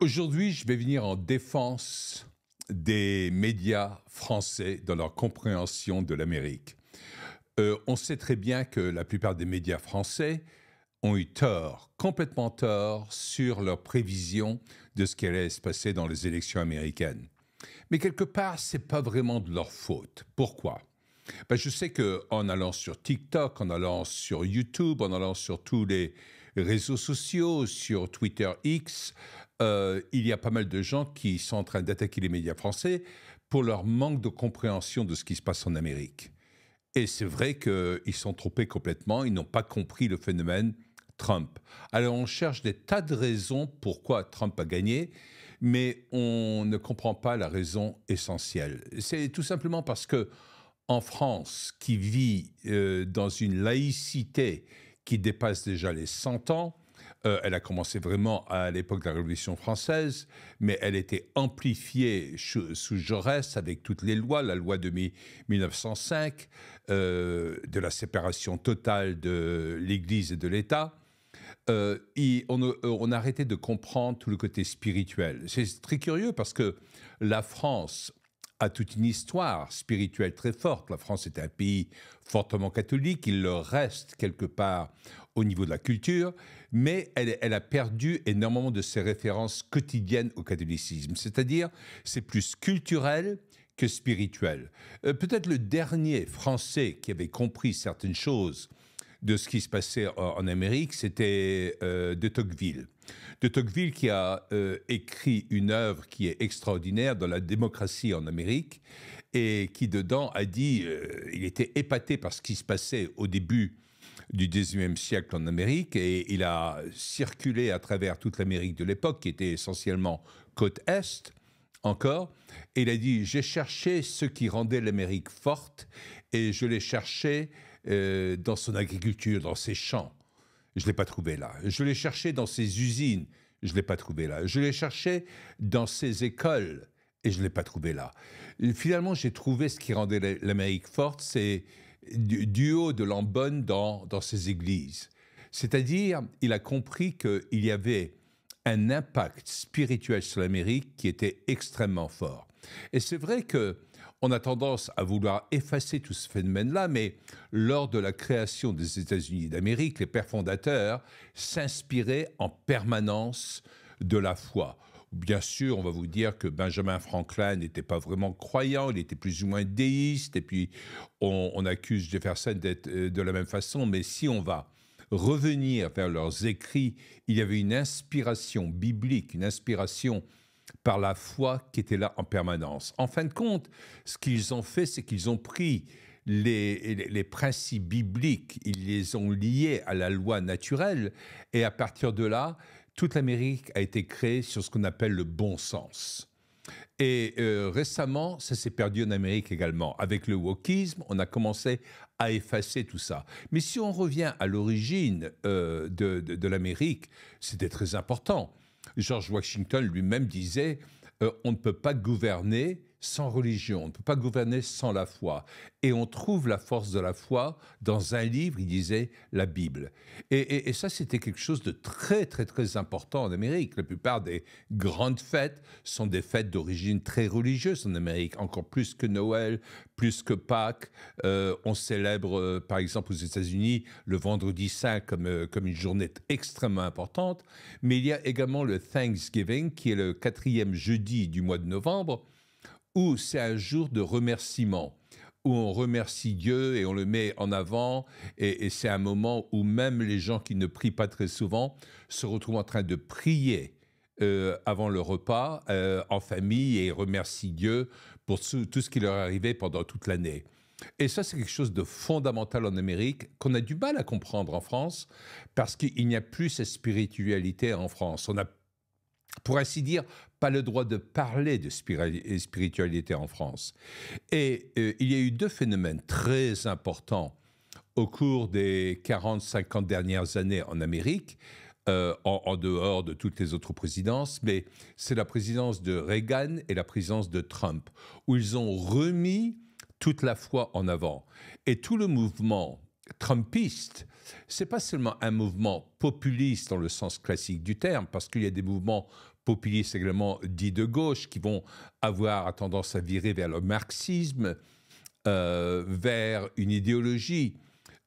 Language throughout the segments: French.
Aujourd'hui, je vais venir en défense des médias français dans leur compréhension de l'Amérique. On sait très bien que la plupart des médias français ont eu tort, complètement tort, sur leurs prévisions de ce qui allait se passer dans les élections américaines. Mais quelque part, c'est pas vraiment de leur faute. Pourquoi? Je sais qu'en allant sur TikTok, en allant sur YouTube, en allant sur tous les réseaux sociaux, sur Twitter X, il y a pas mal de gens qui sont en train d'attaquer les médias français pour leur manque de compréhension de ce qui se passe en Amérique. Et c'est vrai qu'ils sont trompés complètement, ils n'ont pas compris le phénomène Trump. Alors on cherche des tas de raisons pourquoi Trump a gagné, mais on ne comprend pas la raison essentielle. C'est tout simplement parce que en France, qui vit dans une laïcité qui dépasse déjà les 100 ans, elle a commencé vraiment à l'époque de la Révolution française, mais elle était amplifiée sous Jaurès avec toutes les lois, la loi de 1905, de la séparation totale de l'Église et de l'État. On a arrêté de comprendre tout le côté spirituel. C'est très curieux parce que la France a toute une histoire spirituelle très forte. La France est un pays fortement catholique, il le reste quelque part au niveau de la culture, mais elle a perdu énormément de ses références quotidiennes au catholicisme. C'est-à-dire, c'est plus culturel que spirituel. Peut-être le dernier Français qui avait compris certaines choses de ce qui se passait en Amérique, c'était de Tocqueville. De Tocqueville qui a écrit une œuvre qui est extraordinaire dans la démocratie en Amérique et qui dedans a dit, il était épaté par ce qui se passait au début du XIXe siècle en Amérique et il a circulé à travers toute l'Amérique de l'époque qui était essentiellement côte Est encore, et il a dit, j'ai cherché ce qui rendait l'Amérique forte et je l'ai cherché dans son agriculture, dans ses champs. Je ne l'ai pas trouvé là. Je l'ai cherché dans ses usines. Je ne l'ai pas trouvé là. Je l'ai cherché dans ses écoles. Et je ne l'ai pas trouvé là. Et finalement, j'ai trouvé ce qui rendait l'Amérique forte, c'est du haut de l'ambonne dans ses églises. C'est-à-dire, il a compris qu'il y avait un impact spirituel sur l'Amérique qui était extrêmement fort. Et c'est vrai que on a tendance à vouloir effacer tout ce phénomène-là, mais lors de la création des États-Unis d'Amérique, les pères fondateurs s'inspiraient en permanence de la foi. Bien sûr, on va vous dire que Benjamin Franklin n'était pas vraiment croyant, il était plus ou moins déiste, et puis on accuse Jefferson d'être de la même façon, mais si on va revenir vers leurs écrits, il y avait une inspiration biblique, une inspiration par la foi qui était là en permanence. En fin de compte, ce qu'ils ont fait, c'est qu'ils ont pris les principes bibliques, ils les ont liés à la loi naturelle, et à partir de là, toute l'Amérique a été créée sur ce qu'on appelle le bon sens. Et récemment, ça s'est perdu en Amérique également. Avec le wokisme, on a commencé à effacer tout ça. Mais si on revient à l'origine de l'Amérique, c'était très important. George Washington lui-même disait on ne peut pas gouverner sans religion, on ne peut pas gouverner sans la foi. Et on trouve la force de la foi dans un livre, il disait, la Bible. Et ça, c'était quelque chose de très, très, très important en Amérique. La plupart des grandes fêtes sont des fêtes d'origine très religieuse en Amérique, encore plus que Noël, plus que Pâques. On célèbre, par exemple, aux États-Unis, le Vendredi Saint comme une journée extrêmement importante. Mais il y a également le Thanksgiving, qui est le 4e jeudi du mois de novembre, où c'est un jour de remerciement, où on remercie Dieu et on le met en avant, et c'est un moment où même les gens qui ne prient pas très souvent se retrouvent en train de prier avant le repas, en famille, et remercient Dieu pour tout ce qui leur est arrivé pendant toute l'année. Et ça, c'est quelque chose de fondamental en Amérique qu'on a du mal à comprendre en France, parce qu'il n'y a plus cette spiritualité en France. On a, pour ainsi dire, pas le droit de parler de spiritualité en France. Et il y a eu deux phénomènes très importants au cours des 40-50 dernières années en Amérique, en dehors de toutes les autres présidences, mais c'est la présidence de Reagan et la présidence de Trump, où ils ont remis toute la foi en avant. Et tout le mouvement trumpiste, c'est pas seulement un mouvement populiste dans le sens classique du terme, parce qu'il y a des mouvements populistes également dits de gauche, qui vont avoir tendance à virer vers le marxisme, vers une idéologie.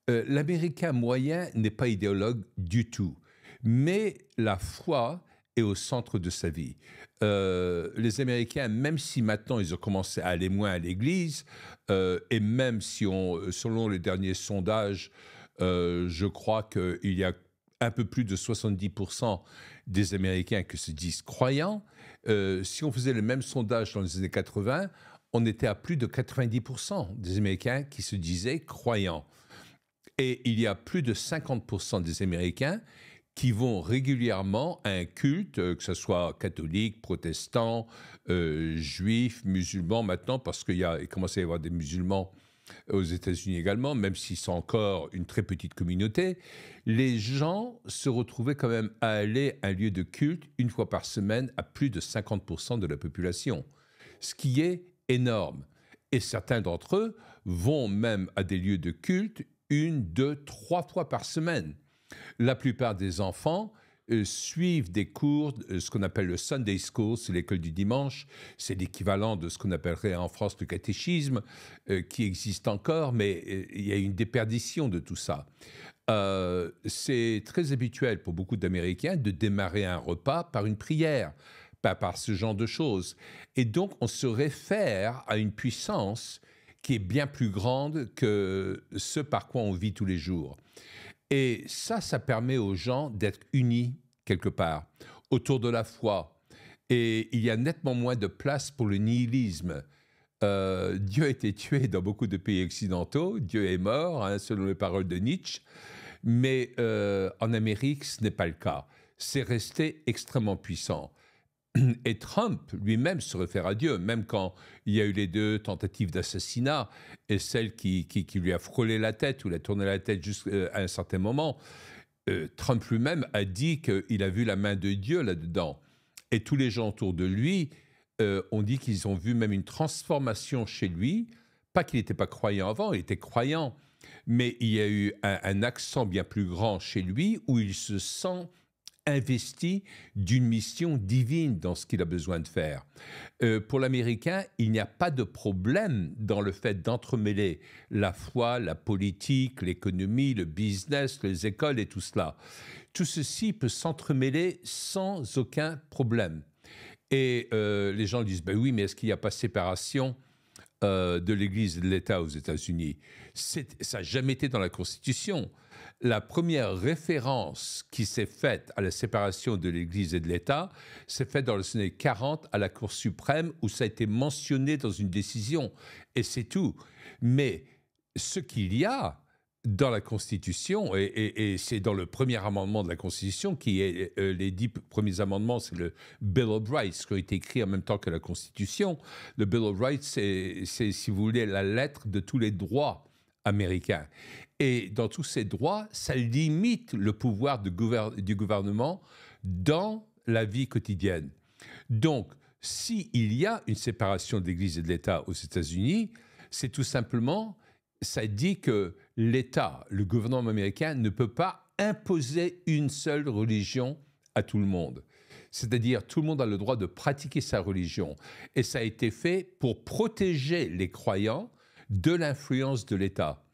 L'Américain moyen n'est pas idéologue du tout, mais la foi est au centre de sa vie. Les Américains, même si maintenant ils ont commencé à aller moins à l'église, et même si selon les derniers sondages, je crois qu'il y a un peu plus de 70% des Américains qui se disent croyants, si on faisait le même sondage dans les années 80, on était à plus de 90% des Américains qui se disaient croyants. Et il y a plus de 50% des Américains qui vont régulièrement à un culte, que ce soit catholique, protestant, juif, musulman maintenant, parce qu'il commence à y avoir des musulmans aux États-Unis également, même s'ils sont encore une très petite communauté. Les gens se retrouvaient quand même à aller à un lieu de culte une fois par semaine à plus de 50% de la population, ce qui est énorme. Et certains d'entre eux vont même à des lieux de culte 1, 2, 3 fois par semaine. La plupart des enfants suivent des cours, ce qu'on appelle le Sunday School, c'est l'école du dimanche, c'est l'équivalent de ce qu'on appellerait en France le catéchisme, qui existe encore, mais il y a une déperdition de tout ça. C'est très habituel pour beaucoup d'Américains de démarrer un repas par une prière, pas par ce genre de choses. Et donc, on se réfère à une puissance qui est bien plus grande que ce par quoi on vit tous les jours. Et ça permet aux gens d'être unis quelque part autour de la foi. Et il y a nettement moins de place pour le nihilisme. Dieu a été tué dans beaucoup de pays occidentaux. Dieu est mort, hein, selon les paroles de Nietzsche. Mais en Amérique, ce n'est pas le cas. C'est resté extrêmement puissant. Et Trump lui-même se réfère à Dieu, même quand il y a eu les 2 tentatives d'assassinat et celle qui lui a frôlé la tête ou l'a tourné la tête jusqu'à un certain moment. Trump lui-même a dit qu'il a vu la main de Dieu là-dedans. Et tous les gens autour de lui ont dit qu'ils ont vu même une transformation chez lui. Pas qu'il n'était pas croyant avant, il était croyant. Mais il y a eu un accent bien plus grand chez lui où il se sent investi d'une mission divine dans ce qu'il a besoin de faire. Pour l'Américain, il n'y a pas de problème dans le fait d'entremêler la foi, la politique, l'économie, le business, les écoles et tout cela. Tout ceci peut s'entremêler sans aucun problème. Et les gens disent, ben oui, mais est-ce qu'il n'y a pas séparation de l'Église et de l'État aux États-Unis? Ça n'a jamais été dans la Constitution. La première référence qui s'est faite à la séparation de l'Église et de l'État s'est faite dans les années 40 à la Cour suprême où ça a été mentionné dans une décision. Et c'est tout. Mais ce qu'il y a dans la Constitution, et c'est dans le premier amendement de la Constitution, qui est les 10 premiers amendements, c'est le Bill of Rights, qui a été écrit en même temps que la Constitution. Le Bill of Rights, c'est, si vous voulez, la lettre de tous les droits américains. Et dans tous ces droits, ça limite le pouvoir du gouvernement dans la vie quotidienne. Donc, s'il y a une séparation de l'Église et de l'État aux États-Unis, c'est tout simplement, ça dit que l'État, le gouvernement américain, ne peut pas imposer une seule religion à tout le monde. C'est-à-dire, tout le monde a le droit de pratiquer sa religion. Et ça a été fait pour protéger les croyants de l'influence de l'État.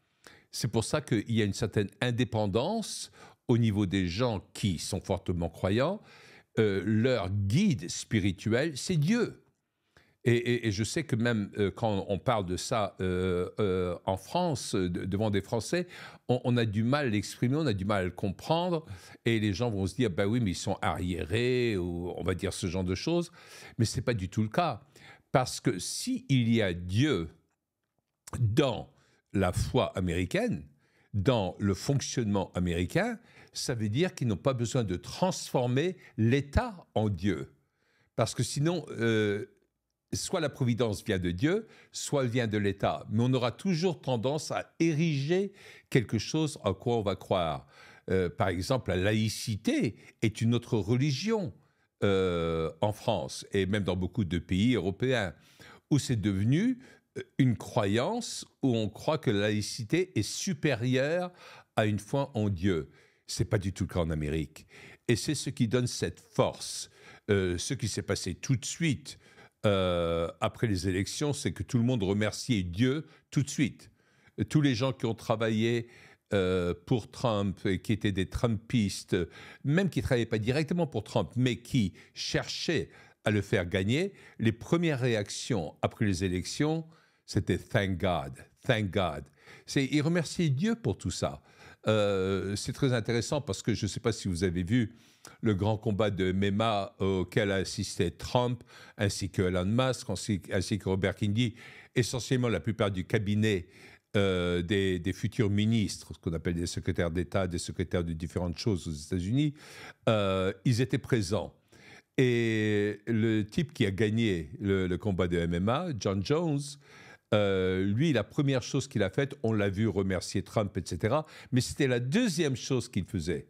C'est pour ça qu'il y a une certaine indépendance au niveau des gens qui sont fortement croyants. Leur guide spirituel, c'est Dieu. Et je sais que même quand on parle de ça en France, devant des Français, on a du mal à l'exprimer, on a du mal à le comprendre, et les gens vont se dire, ben oui, mais ils sont arriérés, ou on va dire ce genre de choses. Mais ce n'est pas du tout le cas. Parce que s'il y a Dieu dans la foi américaine, dans le fonctionnement américain, ça veut dire qu'ils n'ont pas besoin de transformer l'État en Dieu. Parce que sinon, soit la providence vient de Dieu, soit elle vient de l'État. Mais on aura toujours tendance à ériger quelque chose en quoi on va croire. Par exemple, la laïcité est une autre religion en France, et même dans beaucoup de pays européens, où c'est devenu une croyance où on croit que la laïcité est supérieure à une foi en Dieu. Ce n'est pas du tout le cas en Amérique. Et c'est ce qui donne cette force. Ce qui s'est passé tout de suite après les élections, c'est que tout le monde remerciait Dieu tout de suite. Tous les gens qui ont travaillé pour Trump et qui étaient des Trumpistes, même qui ne travaillaient pas directement pour Trump, mais qui cherchaient à le faire gagner, les premières réactions après les élections, c'était Thank God, Thank God. Ils remerciaient Dieu pour tout ça. C'est très intéressant parce que je ne sais pas si vous avez vu le grand combat de MMA auquel a assisté Trump, ainsi que Elon Musk, ainsi que Robert Kennedy, essentiellement la plupart du cabinet des futurs ministres, ce qu'on appelle des secrétaires d'État, des secrétaires de différentes choses aux États-Unis, ils étaient présents. Et le type qui a gagné le combat de MMA, John Jones, lui, la première chose qu'il a faite, on l'a vu remercier Trump, etc. Mais c'était la deuxième chose qu'il faisait.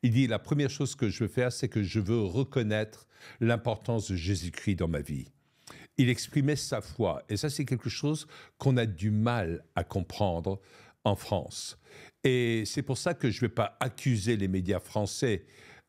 Il dit, la première chose que je veux faire, c'est que je veux reconnaître l'importance de Jésus-Christ dans ma vie. Il exprimait sa foi. Et ça, c'est quelque chose qu'on a du mal à comprendre en France. Et c'est pour ça que je ne vais pas accuser les médias français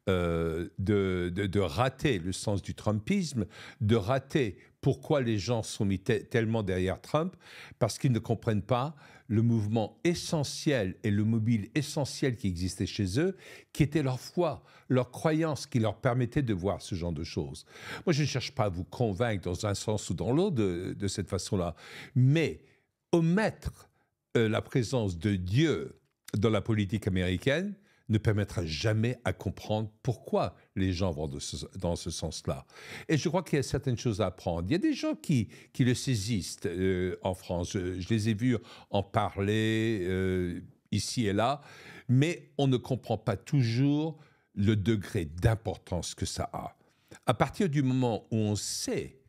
de rater le sens du Trumpisme, de rater pourquoi les gens sont mis tellement derrière Trump, parce qu'ils ne comprennent pas le mouvement essentiel et le mobile essentiel qui existait chez eux, qui était leur foi, leur croyance, qui leur permettait de voir ce genre de choses. Moi, je ne cherche pas à vous convaincre dans un sens ou dans l'autre de cette façon-là, mais omettre la présence de Dieu dans la politique américaine ne permettra jamais à comprendre pourquoi les gens vont dans ce sens-là. Et je crois qu'il y a certaines choses à apprendre. Il y a des gens qui le saisissent en France. Je les ai vus en parler ici et là, mais on ne comprend pas toujours le degré d'importance que ça a. À partir du moment où on sait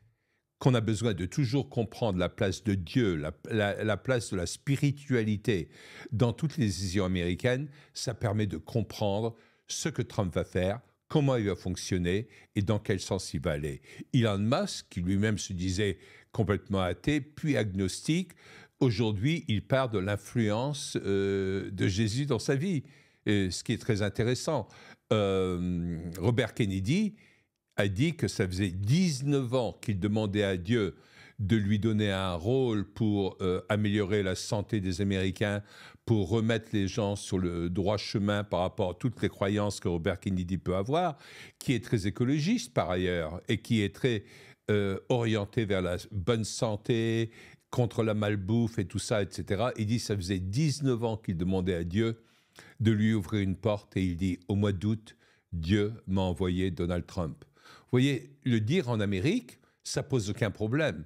qu'on a besoin de toujours comprendre la place de Dieu, la place de la spiritualité dans toutes les décisions américaines, ça permet de comprendre ce que Trump va faire, comment il va fonctionner et dans quel sens il va aller. Elon Musk, qui lui-même se disait complètement athée, puis agnostique, aujourd'hui, il part de l'influence de Jésus dans sa vie, ce qui est très intéressant. Robert Kennedy a dit que ça faisait 19 ans qu'il demandait à Dieu de lui donner un rôle pour améliorer la santé des Américains, pour remettre les gens sur le droit chemin par rapport à toutes les croyances que Robert Kennedy peut avoir, qui est très écologiste par ailleurs, et qui est très orienté vers la bonne santé, contre la malbouffe et tout ça, etc. Il dit que ça faisait 19 ans qu'il demandait à Dieu de lui ouvrir une porte, et il dit, au mois d'août, Dieu m'a envoyé Donald Trump. Vous voyez, le dire en Amérique, ça pose aucun problème.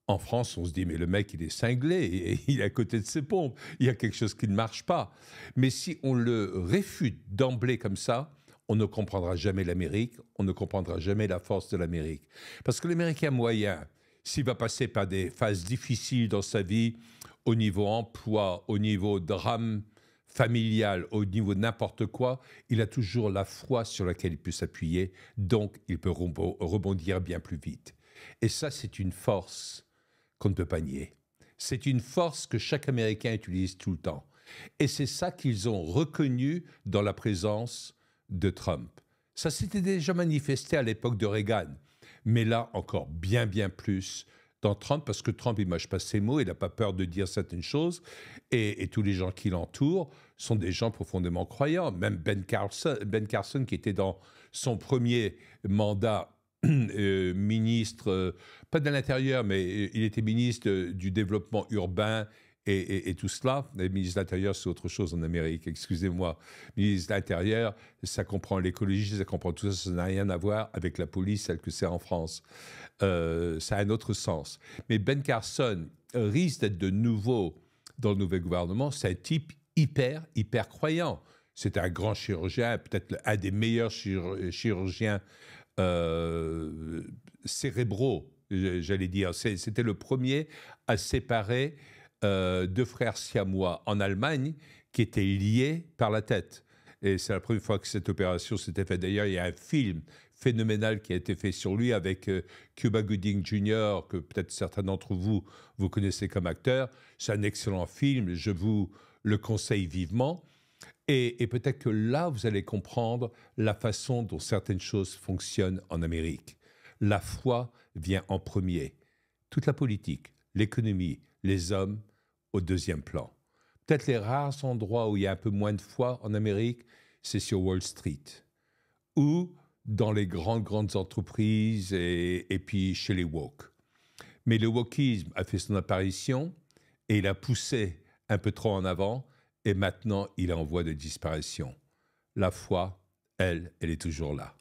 En France, on se dit, mais le mec, il est cinglé, et il est à côté de ses pompes, il y a quelque chose qui ne marche pas. Mais si on le réfute d'emblée comme ça, on ne comprendra jamais l'Amérique, on ne comprendra jamais la force de l'Amérique. Parce que l'Américain moyen, s'il va passer par des phases difficiles dans sa vie, au niveau emploi, au niveau drame familial, au niveau de n'importe quoi, il a toujours la foi sur laquelle il peut s'appuyer, donc il peut rebondir bien plus vite. Et ça, c'est une force qu'on ne peut pas nier. C'est une force que chaque Américain utilise tout le temps. Et c'est ça qu'ils ont reconnu dans la présence de Trump. Ça s'était déjà manifesté à l'époque de Reagan, mais là, encore bien, bien plus dans Trump, parce que Trump, il ne mâche pas ses mots, il n'a pas peur de dire certaines choses, et tous les gens qui l'entourent sont des gens profondément croyants. Même Ben Carson, qui était dans son premier mandat ministre, pas de l'Intérieur, mais il était ministre du Développement urbain et tout cela. Le ministre de l'Intérieur, c'est autre chose en Amérique, excusez-moi. Le ministre de l'Intérieur, ça comprend l'écologie, ça comprend tout ça, ça n'a rien à voir avec la police, celle que c'est en France. Ça a un autre sens. Mais Ben Carson risque d'être de nouveau dans le nouvel gouvernement. C'est un type hyper croyant. C'est un grand chirurgien, peut-être un des meilleurs chirurgiens cérébraux, j'allais dire. C'était le premier à séparer deux frères siamois en Allemagne qui étaient liés par la tête. Et c'est la première fois que cette opération s'était faite. D'ailleurs, il y a un film phénoménal qui a été fait sur lui avec Cuba Gooding Jr., que peut-être certains d'entre vous connaissez comme acteur. C'est un excellent film, je vous le conseille vivement. Et peut-être que là, vous allez comprendre la façon dont certaines choses fonctionnent en Amérique. La foi vient en premier. Toute la politique, l'économie, les hommes au deuxième plan. Peut-être les rares endroits où il y a un peu moins de foi en Amérique, c'est sur Wall Street ou dans les grandes entreprises et puis chez les woke. Mais le wokisme a fait son apparition et il a poussé un peu trop en avant et maintenant il est en voie de disparition. La foi, elle est toujours là.